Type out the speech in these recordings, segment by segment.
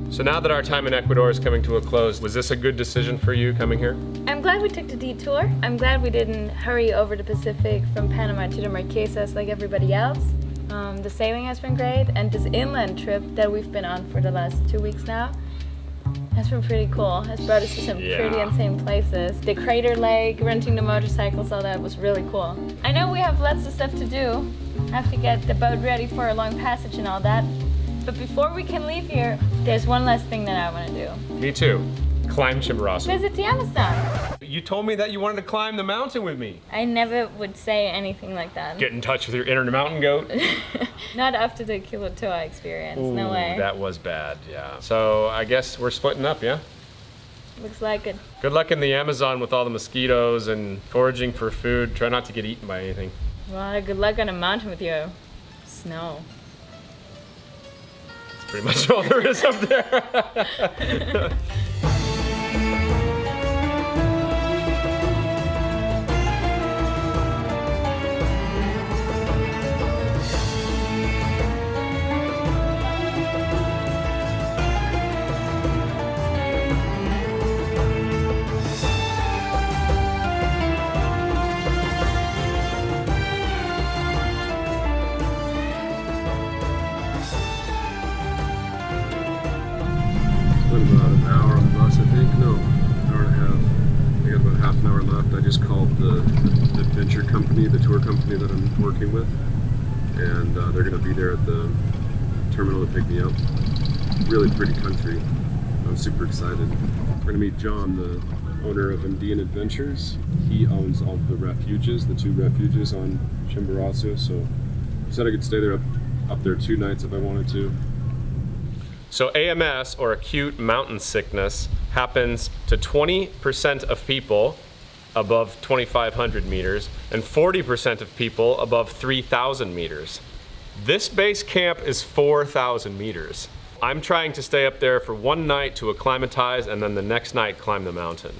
So now that our time in Ecuador is coming to a close, was this a good decision for you coming here? I'm glad we took the detour. I'm glad we didn't hurry over the Pacific from Panama to the Marquesas like everybody else. The sailing has been great, and this inland trip that we've been on for the last 2 weeks now has been pretty cool. Has brought us to some pretty insane places. The Crater Lake, renting the motorcycles, all that was really cool. I know we have lots of stuff to do. Have to get the boat ready for a long passage and all that. But before we can leave here, there's one last thing that I want to do. Me too. Climb Chimborazo. Visit the Amazon. You told me that you wanted to climb the mountain with me. I never would say anything like that. Get in touch with your inner mountain goat. Not after the Kilotoa experience, Ooh, no way. That was bad, yeah. So I guess we're splitting up, yeah? Looks like it. Good luck in the Amazon with all the mosquitoes and foraging for food. Try not to get eaten by anything. Well, good luck on a mountain with your snow. That's pretty much all there is up there. About an hour on the bus, I think. No, an hour and a half. I got about half an hour left. I just called the adventure company, the tour company that I'm working with, and they're going to be there at the terminal to pick me up. Really pretty country. I'm super excited. We're going to meet John, the owner of Andean Adventures. He owns all the refuges, the 2 refuges on Chimborazo, so he said I could stay there up there 2 nights if I wanted to. So AMS, or acute mountain sickness, happens to 20% of people above 2,500 meters and 40% of people above 3,000 meters. This base camp is 4,000 meters. I'm trying to stay up there for 1 night to acclimatize and then the next night climb the mountain.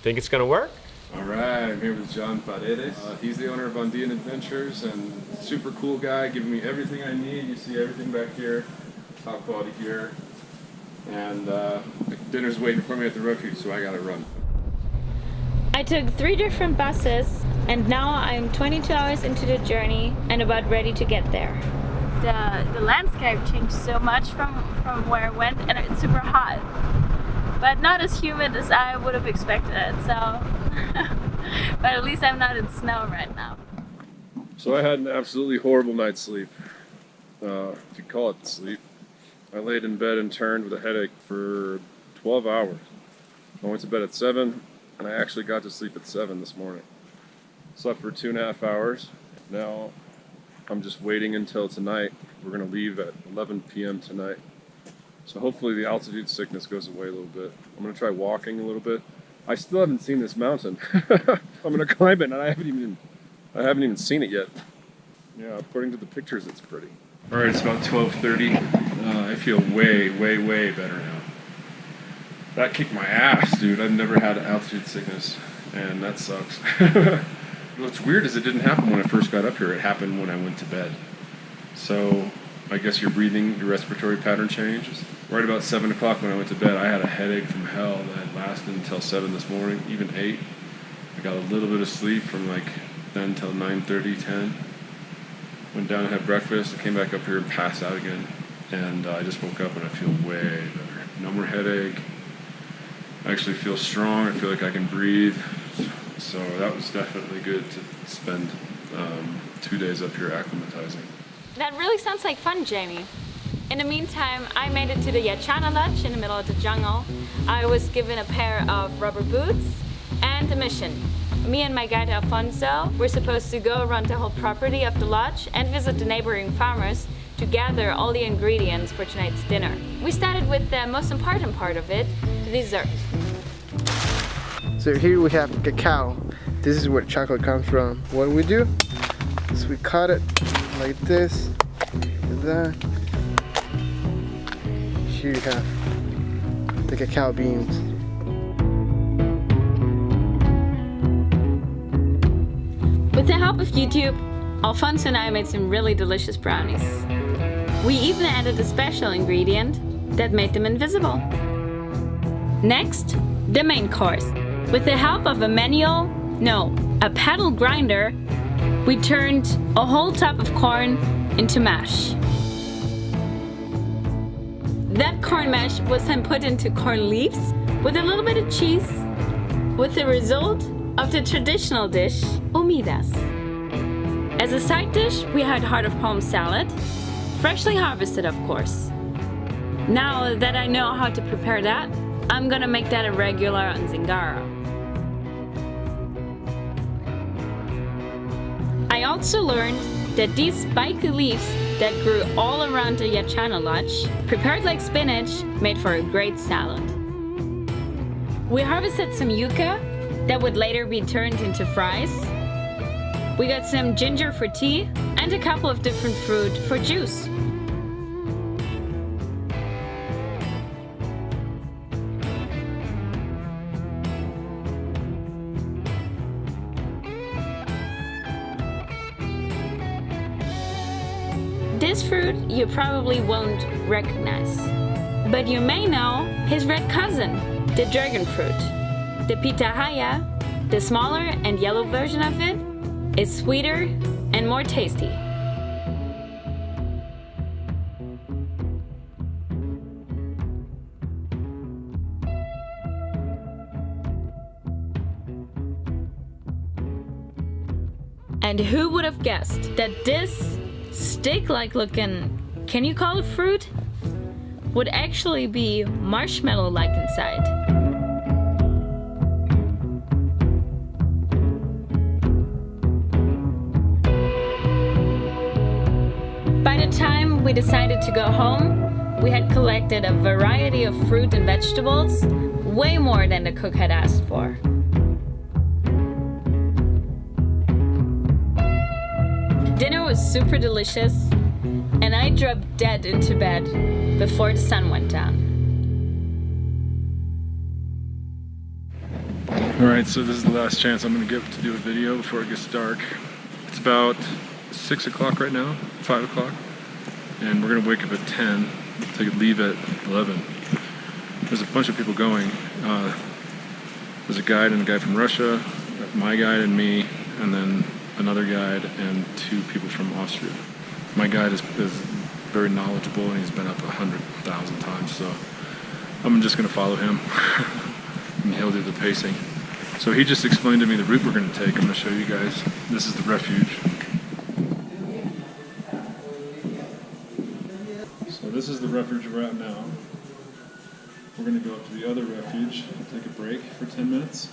Think it's gonna work? All right, I'm here with John Paredes. He's the owner of Andean Adventures and super cool guy, giving me everything I need. You see everything back here. Top quality gear, and dinner's waiting for me at the refuge, so I gotta run. I took 3 different buses, and now I'm 22 hours into the journey and about ready to get there. The landscape changed so much from where I went, and it's super hot, but not as humid as I would have expected it, so but at least I'm not in snow right now. So I had an absolutely horrible night's sleep, if you call it sleep. I laid in bed and turned with a headache for 12 hours. I went to bed at 7, and I actually got to sleep at 7 this morning. Slept for 2.5 hours. Now I'm just waiting until tonight. We're gonna leave at 11 p.m. tonight. So hopefully the altitude sickness goes away a little bit. I'm gonna try walking a little bit. I still haven't seen this mountain. I'm gonna climb it, and I haven't even seen it yet. Yeah, according to the pictures, it's pretty. All right, it's about 12:30. I feel way better now. That kicked my ass, dude. I've never had altitude sickness, and that sucks. What's weird is it didn't happen when I first got up here. It happened when I went to bed. So I guess your respiratory pattern changes. Right about 7 o'clock when I went to bed, I had a headache from hell that lasted until 7 this morning, even 8. I got a little bit of sleep from like then till 9:30, 10. Went down and had breakfast, I came back up here and passed out again. And I just woke up and I feel way better. No more headache. I actually feel strong, I feel like I can breathe. So that was definitely good to spend 2 days up here acclimatizing. That really sounds like fun, Jamie. In the meantime, I made it to the Yachana Lodge in the middle of the jungle. I was given a pair of rubber boots and a mission. Me and my guide Alfonso were supposed to go around the whole property of the lodge and visit the neighboring farmers to gather all the ingredients for tonight's dinner. We started with the most important part of it, the dessert. So here we have cacao. This is where chocolate comes from. What we do is we cut it like this, like that. Here you have the cacao beans. With the help of YouTube, Alfonso and I made some really delicious brownies. We even added a special ingredient, that made them invisible. Next, the main course. With the help of a paddle grinder, we turned a whole top of corn into mash. That corn mash was then put into corn leaves with a little bit of cheese, with the result of the traditional dish, humidas. As a side dish, we had heart of palm salad, freshly harvested of course. Now that I know how to prepare that, I'm gonna make that a regular on Zingaro. I also learned that these spiky leaves that grew all around the Yachana Lodge, prepared like spinach, made for a great salad. We harvested some yucca that would later be turned into fries. We got some ginger for tea and a couple of different fruit for juice. This fruit you probably won't recognize, but you may know his red cousin, the dragon fruit. The pitahaya, the smaller and yellow version of it, is sweeter and more tasty. And who would have guessed that this stick-like looking, can you call it fruit, would actually be marshmallow-like inside. By the time we decided to go home, we had collected a variety of fruit and vegetables, way more than the cook had asked for. Dinner was super delicious, and I dropped dead into bed before the sun went down. Alright, so this is the last chance I'm going to get to do a video before it gets dark. It's about 6 o'clock right now, 5 o'clock, and we're going to wake up at 10 to leave at 11. There's a bunch of people going. There's a guide and a guy from Russia, my guide and me, and then another guide and 2 people from Austria. My guide is very knowledgeable and he's been up 100,000 times, so I'm just going to follow him and he'll do the pacing. So he just explained to me the route we're going to take. I'm going to show you guys. This is the refuge. So this is the refuge we're at now. We're going to go up to the other refuge, take a break for 10 minutes,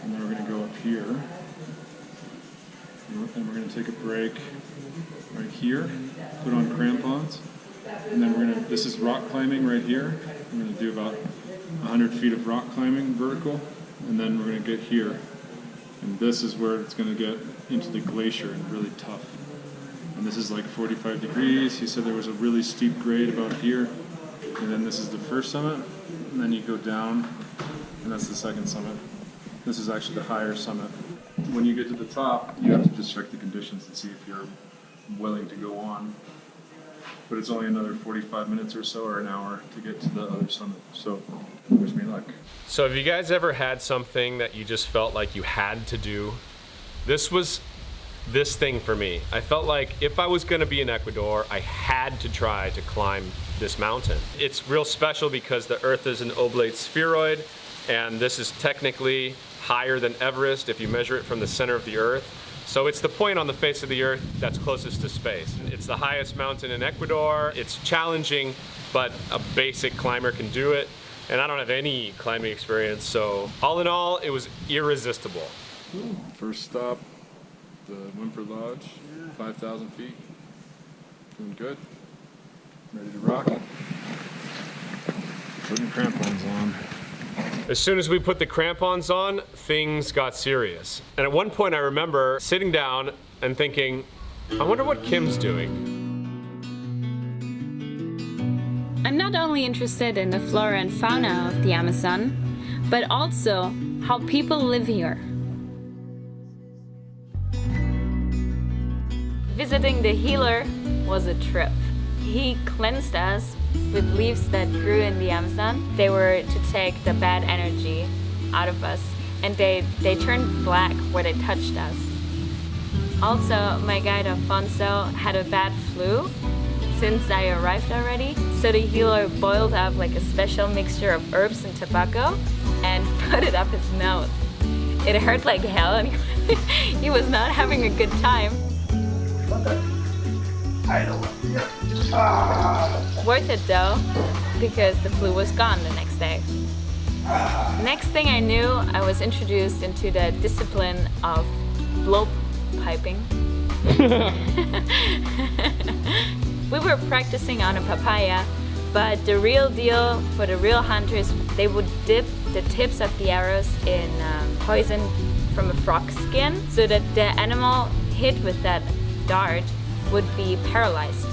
and then we're going to go up here. And we're going to take a break right here, put on crampons, and then this is rock climbing right here. We're going to do about 100 feet of rock climbing vertical, and then we're going to get here. And this is where it's going to get into the glacier and really tough. And this is like 45 degrees. He said there was a really steep grade about here. And then this is the first summit, and then you go down, and that's the second summit. This is actually the higher summit. When you get to the top, you have to just check the conditions and see if you're willing to go on. But it's only another 45 minutes or so, or an hour, to get to the other summit. So, wish me luck. So have you guys ever had something that you just felt like you had to do? This was this thing for me. I felt like if I was gonna be in Ecuador, I had to try to climb this mountain. It's real special because the Earth is an oblate spheroid, and this is technically higher than Everest if you measure it from the center of the Earth. So it's the point on the face of the Earth that's closest to space. It's the highest mountain in Ecuador. It's challenging, but a basic climber can do it. And I don't have any climbing experience, so all in all, it was irresistible. First stop, the Whimper Lodge, 5,000 feet. Doing good. Ready to rock. Putting crampons on. As soon as we put the crampons on, things got serious. And at one point I remember sitting down and thinking, I wonder what Kim's doing. I'm not only interested in the flora and fauna of the Amazon, but also how people live here. Visiting the healer was a trip. He cleansed us with leaves that grew in the Amazon. They were to take the bad energy out of us, and they turned black where they touched us. Also, my guide Alfonso had a bad flu since I arrived already, so the healer boiled up like a special mixture of herbs and tobacco and put it up his nose. It hurt like hell and he was not having a good time. Worth it though, because the flu was gone the next day. Next thing I knew, I was introduced into the discipline of blow piping. We were practicing on a papaya, but the real deal for the real hunters, they would dip the tips of the arrows in poison from a frog skin so that the animal hit with that dart would be paralyzed.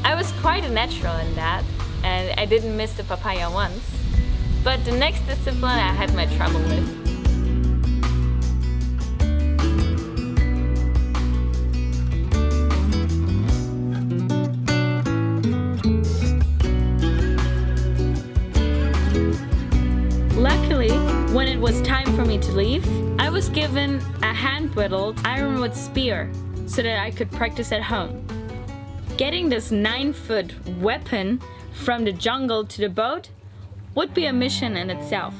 I was quite a natural in that, and I didn't miss the papaya once. But the next discipline I had my trouble with. Luckily, when it was time for me to leave, I was given a hand-whittled ironwood spear so that I could practice at home. Getting this 9-foot weapon from the jungle to the boat would be a mission in itself.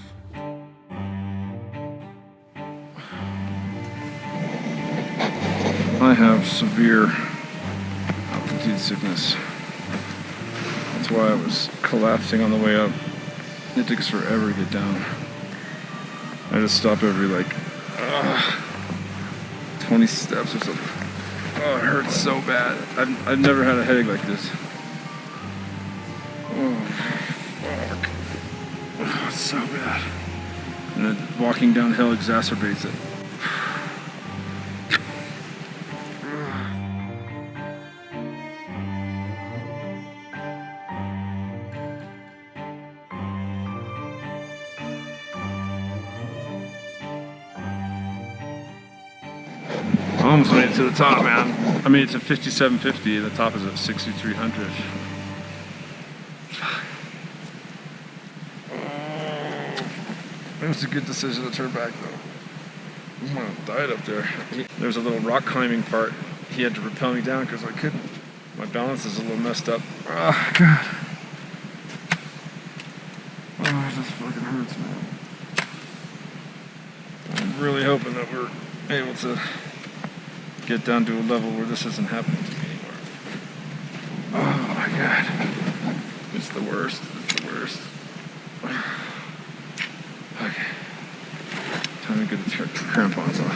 I have severe altitude sickness. That's why I was collapsing on the way up. It took us forever to get down. I just stop every 20 steps or something. Oh, it hurts so bad. I've never had a headache like this. Oh, fuck. Oh, it's so bad. And then walking downhill exacerbates it. I almost made it to the top, man. I made it to 5750, the top is at 6300. It was a good decision to turn back though. I'm gonna die up there. There's a little rock climbing part. He had to rappel me down because I couldn't. My balance is a little messed up. Oh, God. Oh, this fucking hurts, man. I'm really hoping that we're able to get down to a level where this isn't happening to me anymore. Oh my God. It's the worst. It's the worst. Okay. Time to get the crampons off.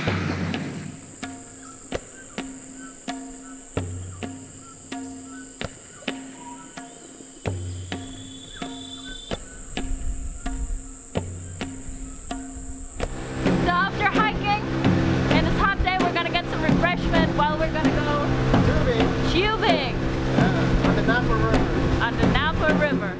While we're gonna go tubing on the Napa River. On the Napa River.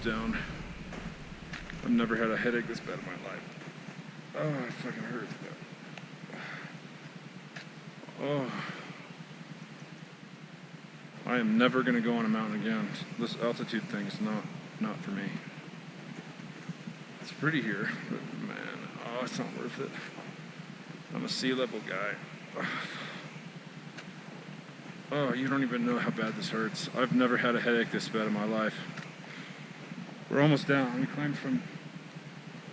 Down. I've never had a headache this bad in my life. Oh, it fucking hurts, man. Oh. I am never gonna go on a mountain again. This altitude thing is not for me. It's pretty here, but man, oh, it's not worth it. I'm a sea level guy. Oh, you don't even know how bad this hurts. I've never had a headache this bad in my life. We're almost down. We climbed from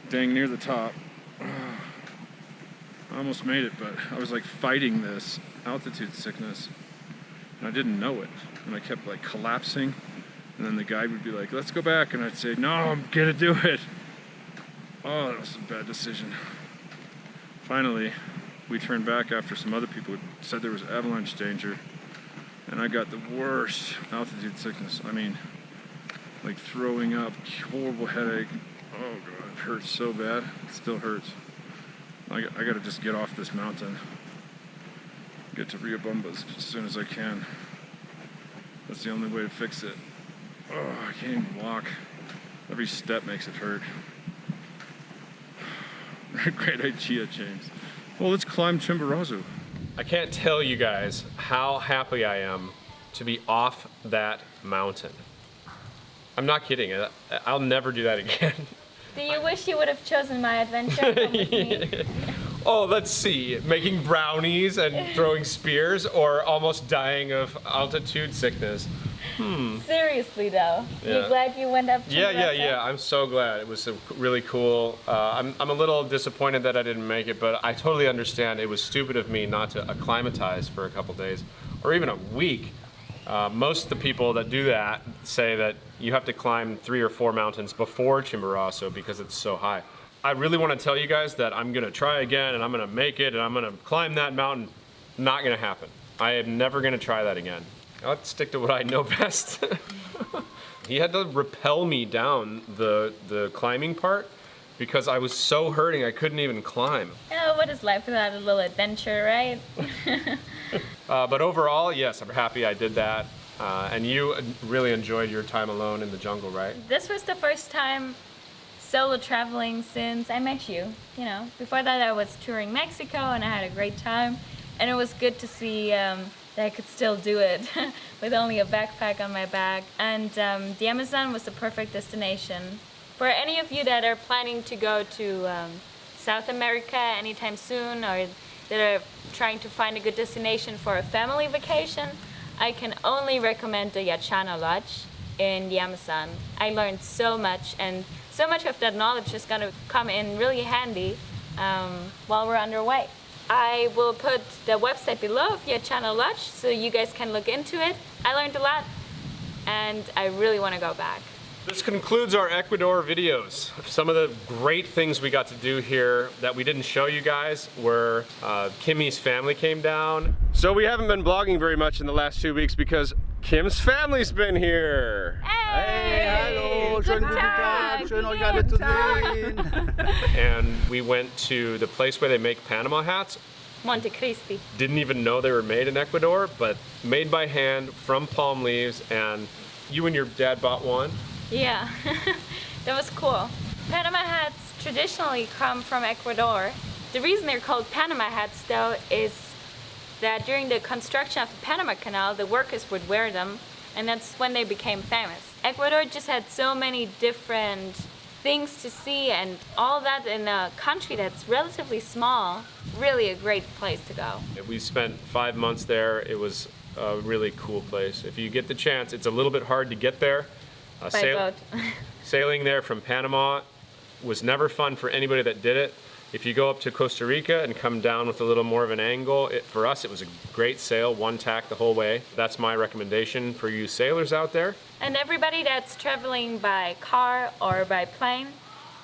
dang near the top. I almost made it, but I was like fighting this altitude sickness and I didn't know it. And I kept like collapsing, and then the guide would be like, let's go back, and I'd say, no, I'm gonna do it. Oh, that was a bad decision. Finally, we turned back after some other people said there was avalanche danger, and I got the worst altitude sickness. I mean, like throwing up, horrible headache. Oh God, it hurts so bad. It still hurts. I gotta just get off this mountain. Get to Riobamba as soon as I can. That's the only way to fix it. Oh, I can't even walk. Every step makes it hurt. Great idea, James. Well, let's climb Chimborazo. I can't tell you guys how happy I am to be off that mountain. I'm not kidding. I'll never do that again. Do you wish you would have chosen my adventure? Come with me. Oh, let's see. Making brownies and throwing spears, or almost dying of altitude sickness. Seriously though, Yeah. you glad you went up to Yeah. I'm so glad. It was really cool. I'm a little disappointed that I didn't make it, but I totally understand. It was stupid of me not to acclimatize for a couple days, or even a week. Most of the people that do that say that you have to climb 3 or 4 mountains before Chimborazo because it's so high. I really want to tell you guys that I'm going to try again, and I'm going to make it, and I'm going to climb that mountain. Not going to happen. I am never going to try that again. I'll stick to what I know best. He had to rappel me down the climbing part because I was so hurting I couldn't even climb. Oh, what is life without a little adventure, right? But overall, yes, I'm happy I did that. And you really enjoyed your time alone in the jungle, right? This was the first time solo traveling since I met you. You know, before that I was touring Mexico and I had a great time. And it was good to see that I could still do it with only a backpack on my back. And the Amazon was the perfect destination. For any of you that are planning to go to South America anytime soon, or that are trying to find a good destination for a family vacation, I can only recommend the Yachana Lodge in the Amazon. I learned so much, and so much of that knowledge is going to come in really handy while we're underway. I will put the website below of Yachana Lodge so you guys can look into it. I learned a lot, and I really want to go back. This concludes our Ecuador videos. Some of the great things we got to do here that we didn't show you guys were Kimmy's family came down. So we haven't been vlogging very much in the last 2 weeks because Kim's family's been here. Hey! Hallo, schönen guten Tag, schön euch alle zu sehen. And we went to the place where they make Panama hats. Monte Cristi. Didn't even know they were made in Ecuador, but made by hand from palm leaves, and you and your dad bought one. Yeah, that was cool. Panama hats traditionally come from Ecuador. The reason they're called Panama hats though is that during the construction of the Panama Canal, the workers would wear them, and that's when they became famous. Ecuador just had so many different things to see, and all that in a country that's relatively small. Really a great place to go. We spent 5 months there. It was a really cool place. If you get the chance, it's a little bit hard to get there. By boat. Sailing there from Panama was never fun for anybody that did it. If you go up to Costa Rica and come down with a little more of an angle, for us it was a great sail, one tack the whole way. That's my recommendation for you sailors out there. And everybody that's traveling by car or by plane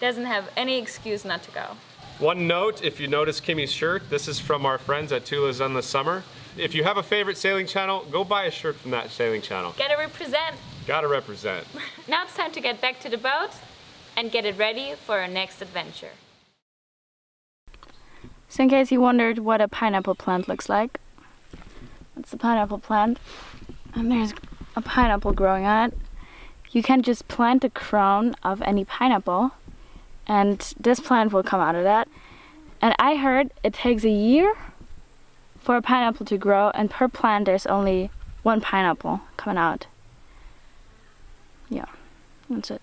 doesn't have any excuse not to go. One note, if you notice Kimmy's shirt, this is from our friends at Tula's on the Summer. If you have a favorite sailing channel, go buy a shirt from that sailing channel. Gotta represent. Gotta represent. Now it's time to get back to the boat and get it ready for our next adventure. So in case you wondered what a pineapple plant looks like, it's a pineapple plant, and there's a pineapple growing on it. You can just plant a crown of any pineapple, and this plant will come out of that. And I heard it takes a year for a pineapple to grow, and per plant there's only 1 pineapple coming out. Yeah, that's it.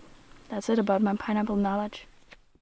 That's it about my pineapple knowledge.